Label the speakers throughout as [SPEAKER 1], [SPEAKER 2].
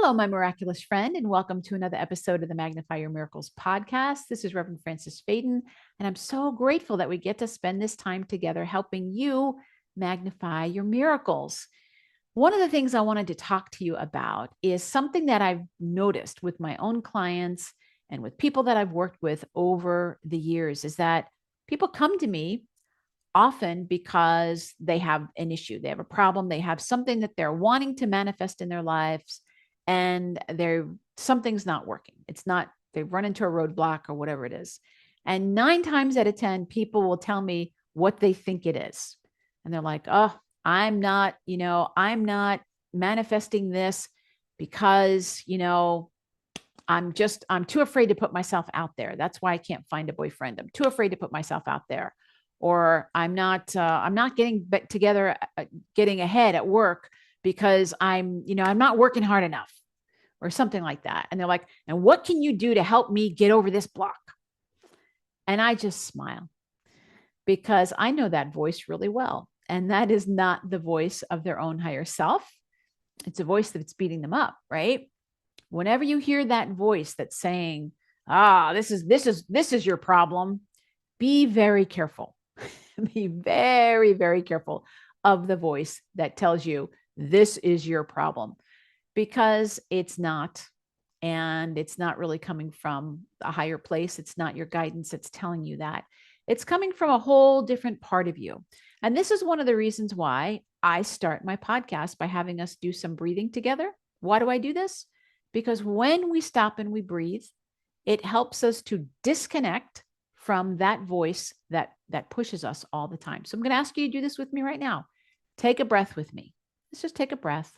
[SPEAKER 1] Hello, my miraculous friend, and welcome to another episode of the Magnify Your Miracles podcast. This is Reverend Frances Faden, and I'm so grateful that we get to spend this time together helping you magnify your miracles. One of the things I wanted to talk to you about is something that I've noticed with my own clients and with people that I've worked with over the years is that people come to me often because they have an issue, they have a problem, they have something that they're wanting to manifest in their lives, and they're something's not working. It's not, they've run into a roadblock or whatever it is. And 9 times out of 10, people will tell me what they think it is. And they're like, oh, I'm not manifesting this because, I'm too afraid to put myself out there. That's why I can't find a boyfriend. I'm too afraid to put myself out there. Or I'm not getting together, getting ahead at work because I'm not working hard enough or something like that. And they're like, and what can you do to help me get over this block? And I just smile because I know that voice really well. And that is not the voice of their own higher self. It's a voice that's beating them up, right? Whenever you hear that voice that's saying, this is your problem, be very careful. Be very, very careful of the voice that tells you this is your problem, because it's not. And it's not really coming from a higher place. It's not your guidance that's telling you that. It's coming from a whole different part of you. And this is one of the reasons why I start my podcast by having us do some breathing together. Why do I do this? Because when we stop and we breathe, it helps us to disconnect from that voice that pushes us all the time. So I'm going to ask you to do this with me right now. Take a breath with me. Let's just take a breath.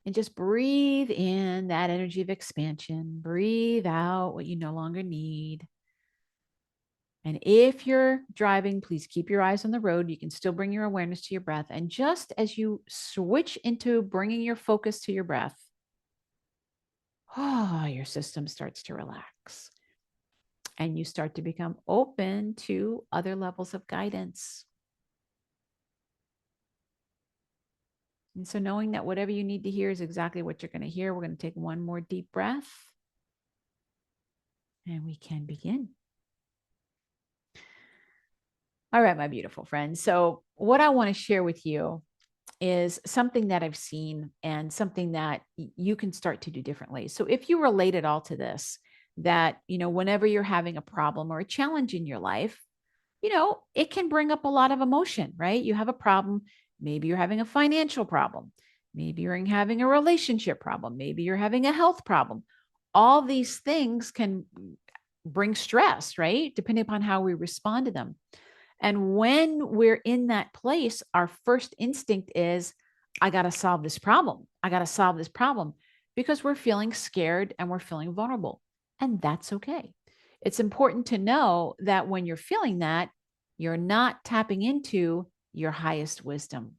[SPEAKER 1] And just breathe in that energy of expansion. Breathe out what you no longer need. And if you're driving, please keep your eyes on the road. You can still bring your awareness to your breath. And just as you switch into bringing your focus to your breath, your system starts to relax. And you start to become open to other levels of guidance. And so knowing that whatever you need to hear is exactly what you're going to hear, we're going to take one more deep breath. And we can begin. All right, my beautiful friends. So what I want to share with you is something that I've seen and something that you can start to do differently. So if you relate at all to this, that, whenever you're having a problem or a challenge in your life, it can bring up a lot of emotion, right? You have a problem. Maybe you're having a financial problem. Maybe you're having a relationship problem. Maybe you're having a health problem. All these things can bring stress, right? Depending upon how we respond to them. And when we're in that place, our first instinct is, I got to solve this problem. I got to solve this problem, because we're feeling scared and we're feeling vulnerable. And that's okay. It's important to know that when you're feeling that, you're not tapping into your highest wisdom.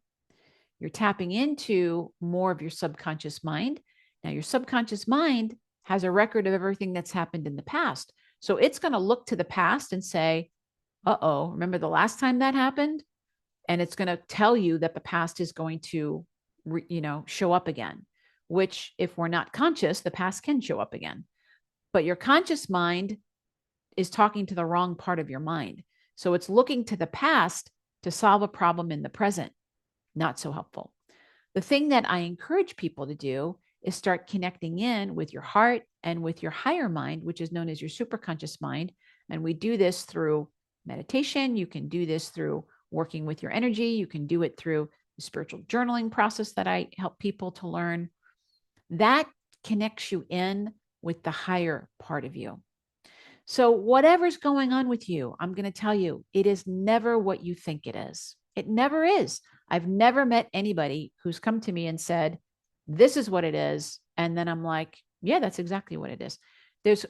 [SPEAKER 1] You're tapping into more of your subconscious mind. Now, your subconscious mind has a record of everything that's happened in the past. So it's going to look to the past and say, remember the last time that happened? And it's going to tell you that the past is going to, show up again, which if we're not conscious, the past can show up again. But your conscious mind is talking to the wrong part of your mind. So it's looking to the past to solve a problem in the present. Not so helpful. The thing that I encourage people to do is start connecting in with your heart and with your higher mind, which is known as your superconscious mind. And we do this through meditation. You can do this through working with your energy. You can do it through the spiritual journaling process that I help people to learn. That connects you in with the higher part of you. So whatever's going on with you, I'm going to tell you, it is never what you think it is. It never is. I've never met anybody who's come to me and said, this is what it is. And then I'm like, yeah, that's exactly what it is. There's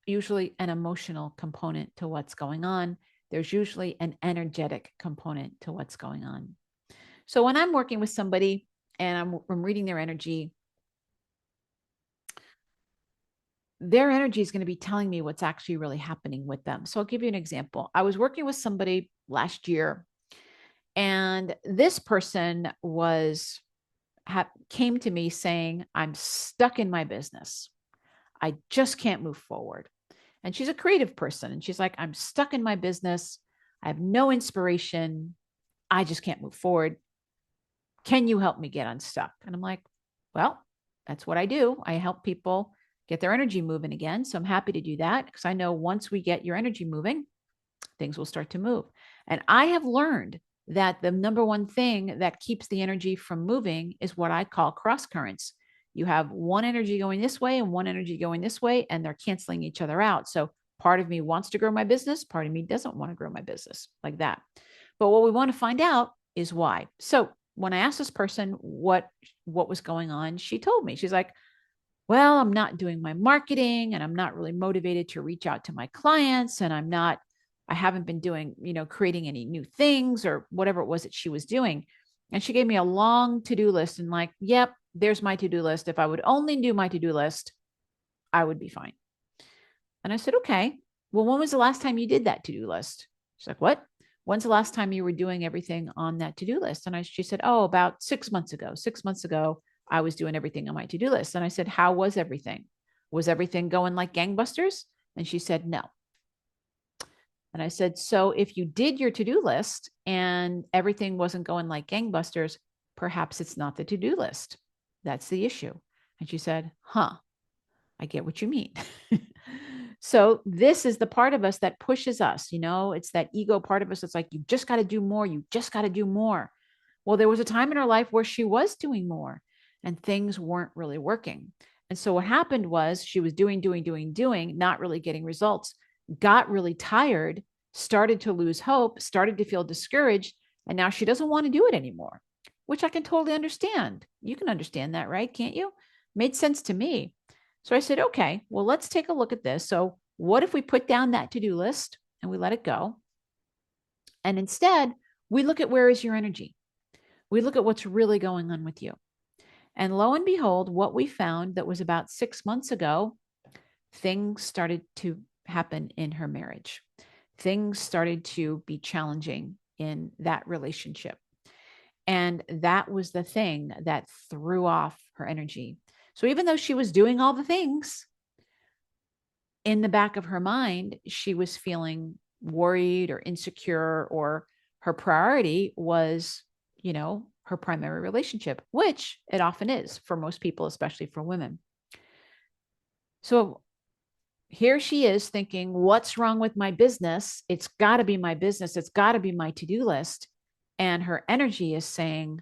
[SPEAKER 1] usually an emotional component to what's going on. There's usually an energetic component to what's going on. So when I'm working with somebody and I'm reading their energy, their energy is going to be telling me what's actually really happening with them. So I'll give you an example. I was working with somebody last year, and this person was came to me saying, I'm stuck in my business. I just can't move forward. And she's a creative person. And she's like, I'm stuck in my business. I have no inspiration. I just can't move forward. Can you help me get unstuck? And I'm like, well, that's what I do. I help people get their energy moving again. So I'm happy to do that because I know once we get your energy moving, things will start to move. And I have learned that the number one thing that keeps the energy from moving is what I call cross currents. You have one energy going this way and one energy going this way, and they're canceling each other out. So part of me wants to grow my business, part of me doesn't want to grow my business, like that. But what we want to find out is why. So when I asked this person what was going on, she told me, she's like, well, I'm not doing my marketing and I'm not really motivated to reach out to my clients, and I haven't been doing, creating any new things or whatever it was that she was doing. And she gave me a long to-do list and like, yep, there's my to-do list. If I would only do my to-do list, I would be fine. And I said, okay, well, when was the last time you did that to-do list? She's like, what? When's the last time you were doing everything on that to-do list? And she said, oh, about 6 months ago. 6 months ago, I was doing everything on my to-do list. And I said, how was everything? Was everything going like gangbusters? And she said, no. And I said, so if you did your to-do list and everything wasn't going like gangbusters, perhaps it's not the to-do list. That's the issue. And she said, huh, I get what you mean. So this is the part of us that pushes us, it's that ego part of us. It's like, you just got to do more. You just got to do more. Well, there was a time in her life where she was doing more and things weren't really working. And so what happened was she was doing, not really getting results, got really tired, started to lose hope, started to feel discouraged. And now she doesn't want to do it anymore, which I can totally understand. You can understand that, right? Can't you? Made sense to me. So I said, okay, well, let's take a look at this. So what if we put down that to-do list and we let it go? And instead, we look at where is your energy? We look at what's really going on with you. And lo and behold, what we found that was about 6 months ago, things started to happen in her marriage. Things started to be challenging in that relationship. And that was the thing that threw off her energy. So even though she was doing all the things, in the back of her mind, she was feeling worried or insecure, or her priority was, her primary relationship, which it often is for most people, especially for women. So here she is thinking, what's wrong with my business? It's got to be my business. It's got to be my to-do list. And her energy is saying,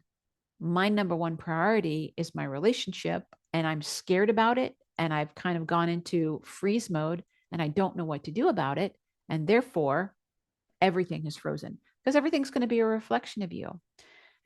[SPEAKER 1] my number one priority is my relationship, and I'm scared about it. And I've kind of gone into freeze mode and I don't know what to do about it. And therefore, everything is frozen because everything's going to be a reflection of you.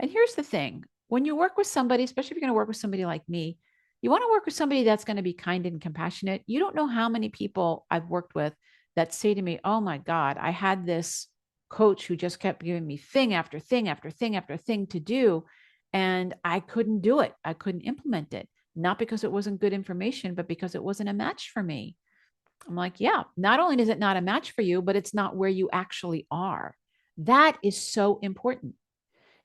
[SPEAKER 1] And here's the thing. When you work with somebody, especially if you're going to work with somebody like me, you want to work with somebody that's going to be kind and compassionate. You don't know how many people I've worked with that say to me, oh my God, I had this coach who just kept giving me thing after thing after thing after thing to do. And I couldn't do it. I couldn't implement it. Not because it wasn't good information, but because it wasn't a match for me. I'm like, yeah, not only is it not a match for you, but it's not where you actually are. That is so important.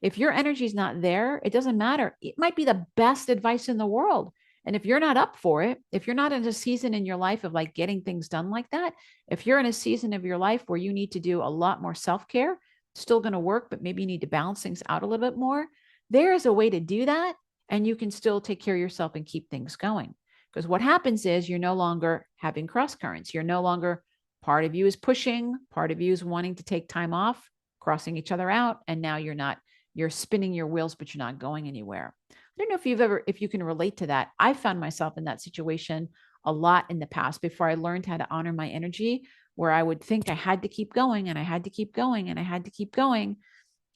[SPEAKER 1] If your energy is not there, it doesn't matter. It might be the best advice in the world. And if you're not up for it, if you're not in a season in your life of like getting things done like that, if you're in a season of your life where you need to do a lot more self-care, still going to work, but maybe you need to balance things out a little bit more, there is a way to do that. And you can still take care of yourself and keep things going. Because what happens is you're no longer having cross currents. You're no longer, part of you is pushing, part of you is wanting to take time off, crossing each other out. And now you're spinning your wheels, but you're not going anywhere. I don't know if you can relate to that. I found myself in that situation a lot in the past before I learned how to honor my energy, where I would think I had to keep going and I had to keep going and I had to keep going.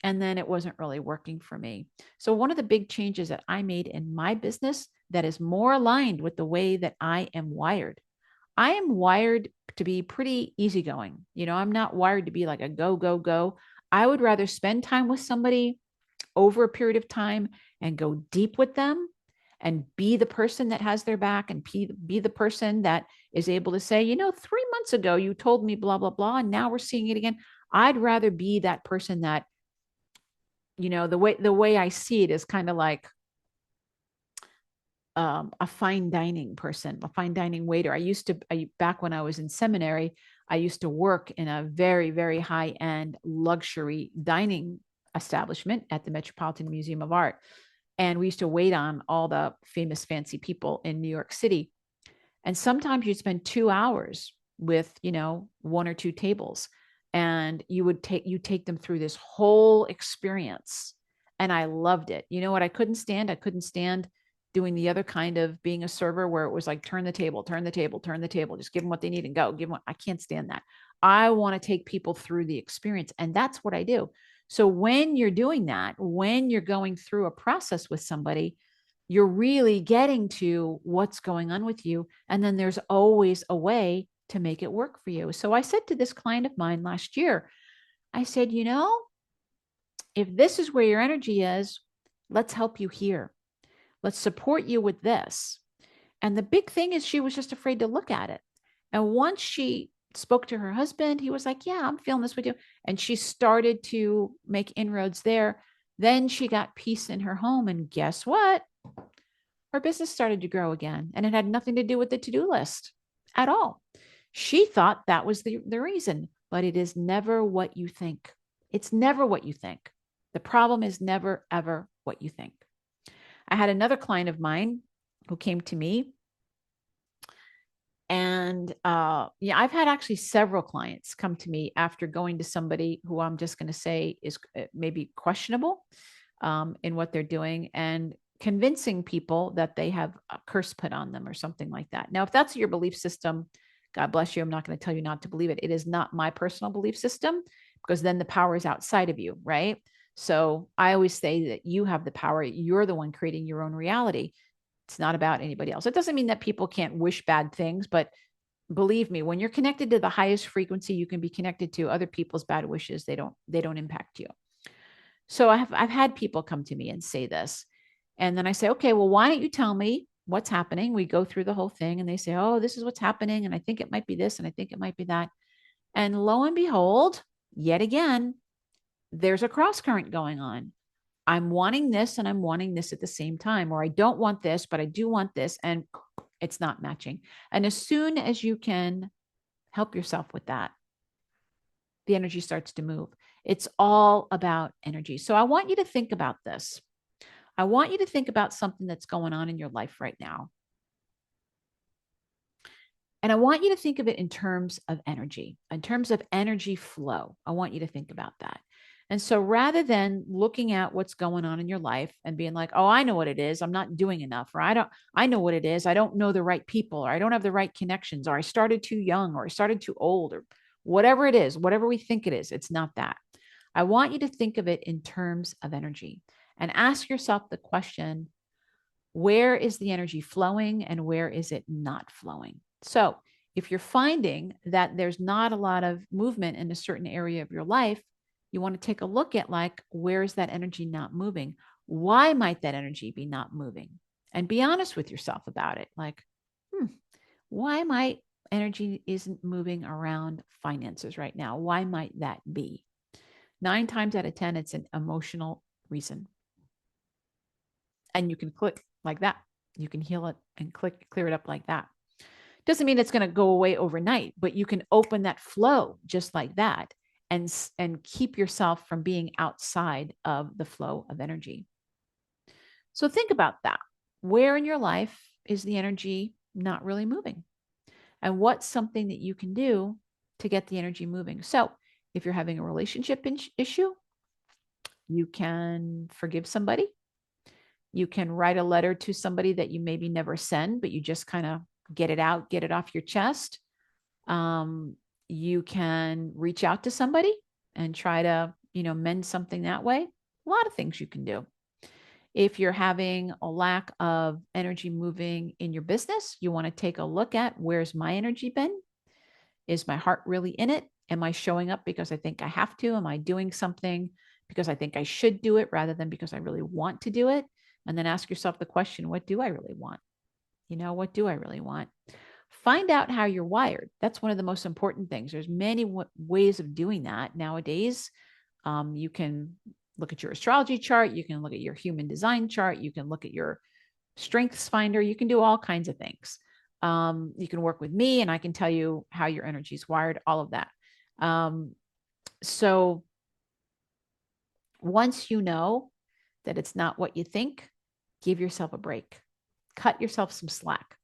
[SPEAKER 1] And then it wasn't really working for me. So one of the big changes that I made in my business that is more aligned with the way that I am wired. I am wired to be pretty easygoing. I'm not wired to be like a go, go, go. I would rather spend time with somebody over a period of time and go deep with them and be the person that has their back and be the person that is able to say, 3 months ago, you told me blah, blah, blah, and now we're seeing it again. I'd rather be that person that, the way I see it is kind of like a fine dining person, a fine dining waiter. Back when I was in seminary, I used to work in a very, very high end luxury dining establishment at the Metropolitan Museum of Art. And we used to wait on all the famous, fancy people in New York City. And sometimes you'd spend 2 hours with, one or two tables, and you take them through this whole experience. And I loved it. You know what I couldn't stand? I couldn't stand doing the other kind of being a server where it was like, turn the table, turn the table, turn the table, just give them what they need and go. I can't stand that. I want to take people through the experience. And that's what I do. So when you're doing that, when you're going through a process with somebody, you're really getting to what's going on with you. And then there's always a way to make it work for you. So I said to this client of mine last year, I said, if this is where your energy is, let's help you here. Let's support you with this. And the big thing is she was just afraid to look at it. And once she spoke to her husband, he was like, yeah, I'm feeling this with you. And she started to make inroads there. Then she got peace in her home. And guess what? Her business started to grow again. And it had nothing to do with the to-do list at all. She thought that was the reason, but it is never what you think. It's never what you think. The problem is never, ever what you think. I had another client of mine who came to me. And I've had actually several clients come to me after going to somebody who I'm just going to say is maybe questionable in what they're doing, and convincing people that they have a curse put on them or something like that. Now, if that's your belief system, God bless you. I'm not going to tell you not to believe it. It is not my personal belief system, because then the power is outside of you, right? So I always say that you have the power. You're the one creating your own reality. It's not about anybody else. It doesn't mean that people can't wish bad things, but believe me, when you're connected to the highest frequency you can be connected to, other people's bad wishes, they don't impact you. So I've had people come to me and say this. And then I say, okay, well, why don't you tell me what's happening? We go through the whole thing and they say, oh, this is what's happening. And I think it might be this. And I think it might be that. And lo and behold, yet again, there's a cross current going on. I'm wanting this and I'm wanting this at the same time, or I don't want this, but I do want this. And it's not matching. And as soon as you can help yourself with that, the energy starts to move. It's all about energy. So I want you to think about this. I want you to think about something that's going on in your life right now. And I want you to think of it in terms of energy, in terms of energy flow. I want you to think about that. And so rather than looking at what's going on in your life and being like, oh, I know what it is, I'm not doing enough, or I know what it is, I don't know the right people, or I don't have the right connections, or I started too young, or I started too old, or whatever it is, whatever we think it is, it's not that. I want you to think of it in terms of energy and ask yourself the question, where is the energy flowing and where is it not flowing? So if you're finding that there's not a lot of movement in a certain area of your life, you want to take a look at, like, where is that energy not moving? Why might that energy be not moving? And be honest with yourself about it. Like, why might energy isn't moving around finances right now? Why might that be? 9 times out of 10, it's an emotional reason. And you can click like that. You can heal it and clear it up like that. Doesn't mean it's going to go away overnight, but you can open that flow just like that and keep yourself from being outside of the flow of energy. So think about that. Where in your life is the energy not really moving? And what's something that you can do to get the energy moving? So if you're having a relationship issue, you can forgive somebody. You can write a letter to somebody that you maybe never send, but you just kind of get it out, get it off your chest. You can reach out to somebody and try to, mend something that way. A lot of things you can do. If you're having a lack of energy moving in your business, you want to take a look at, where's my energy been? Is my heart really in it? Am I showing up because I think I have to? Am I doing something because I think I should do it rather than because I really want to do it? And then ask yourself the question, what do I really want? What do I really want? Find out how you're wired. That's one of the most important things. There's many ways of doing that nowadays. You can look at your astrology chart. You can look at your human design chart. You can look at your Strengths finder. You can do all kinds of things. You can work with me and I can tell you how your energy is wired, all of that. So once you know that it's not what you think, give yourself a break, cut yourself some slack.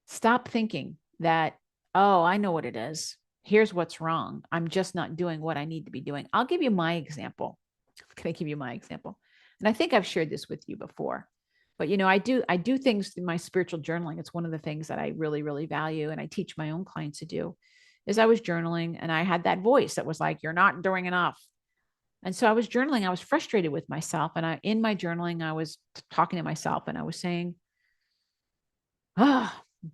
[SPEAKER 1] Stop thinking that, oh, I know what it is. Here's what's wrong. I'm just not doing what I need to be doing. I'll give you my example. Can I give you my example? And I think I've shared this with you before. But I do things in my spiritual journaling. It's one of the things that I really, really value. And I teach my own clients to do is I was journaling and I had that voice that was like, you're not doing enough. And so I was journaling. I was frustrated with myself. And in my journaling, I was talking to myself and I was saying,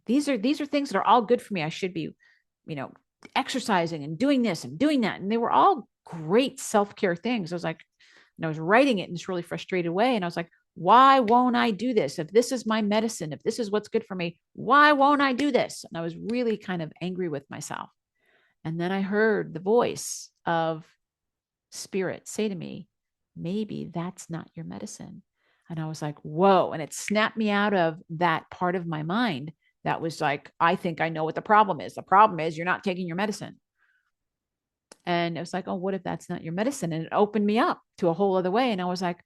[SPEAKER 1] these are things that are all good for me. I should be, exercising and doing this and doing that. And they were all great self-care things. I was like, and I was writing it in this really frustrated way. And I was like, why won't I do this? If this is my medicine, if this is what's good for me, why won't I do this? And I was really kind of angry with myself. And then I heard the voice of spirit say to me, maybe that's not your medicine. And I was like, whoa. And it snapped me out of that part of my mind that was like, I think I know what the problem is. The problem is you're not taking your medicine. And it was like, oh, what if that's not your medicine? And it opened me up to a whole other way. And I was like,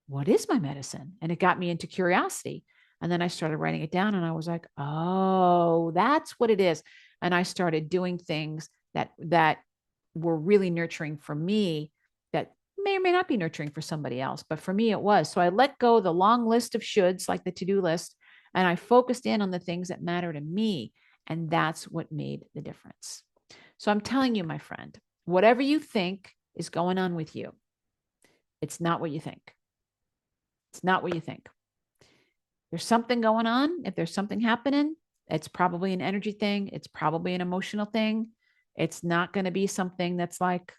[SPEAKER 1] what is my medicine? And it got me into curiosity. And then I started writing it down and I was like, oh, that's what it is. And I started doing things that were really nurturing for me that may or may not be nurturing for somebody else. But for me, it was. So I let go the long list of shoulds, like the to-do list, and I focused in on the things that matter to me. And that's what made the difference. So I'm telling you, my friend, whatever you think is going on with you, it's not what you think. It's not what you think. There's something going on. If there's something happening, it's probably an energy thing. It's probably an emotional thing. It's not going to be something that's like,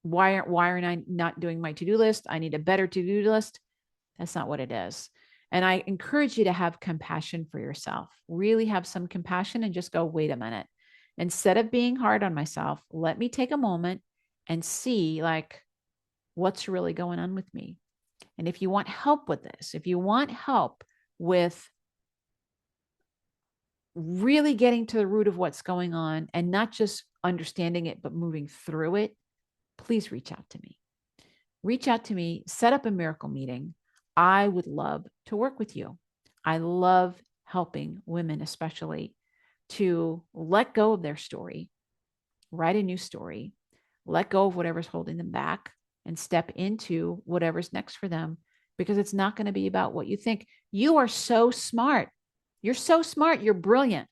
[SPEAKER 1] why aren't I not doing my to-do list? I need a better to-do list. That's not what it is. And I encourage you to have compassion for yourself. Really have some compassion and just go, wait a minute. Instead of being hard on myself, let me take a moment and see like what's really going on with me. And if you want help with this, if you want help with really getting to the root of what's going on and not just understanding it, but moving through it, please reach out to me. Reach out to me, set up a miracle meeting. I would love to work with you. I love helping women, especially, to let go of their story, write a new story, let go of whatever's holding them back, and step into whatever's next for them, because it's not going to be about what you think. You are so smart. You're so smart. You're brilliant.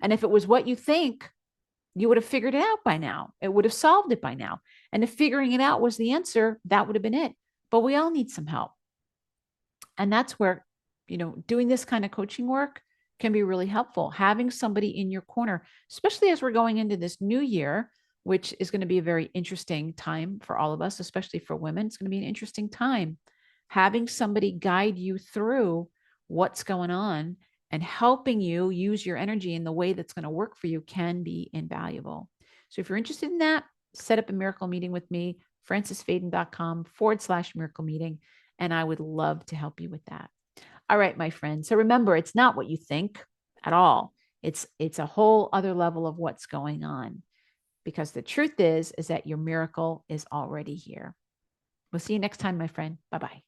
[SPEAKER 1] And if it was what you think, you would have figured it out by now. It would have solved it by now. And if figuring it out was the answer, that would have been it. But we all need some help. And that's where, doing this kind of coaching work can be really helpful. Having somebody in your corner, especially as we're going into this new year, which is going to be a very interesting time for all of us, especially for women. It's going to be an interesting time. Having somebody guide you through what's going on and helping you use your energy in the way that's going to work for you can be invaluable. So if you're interested in that, set up a miracle meeting with me, francisfaden.com/miracle meeting. And I would love to help you with that. All right, my friend. So remember, it's not what you think at all. It's a whole other level of what's going on, because the truth is that your miracle is already here. We'll see you next time, my friend. Bye-bye.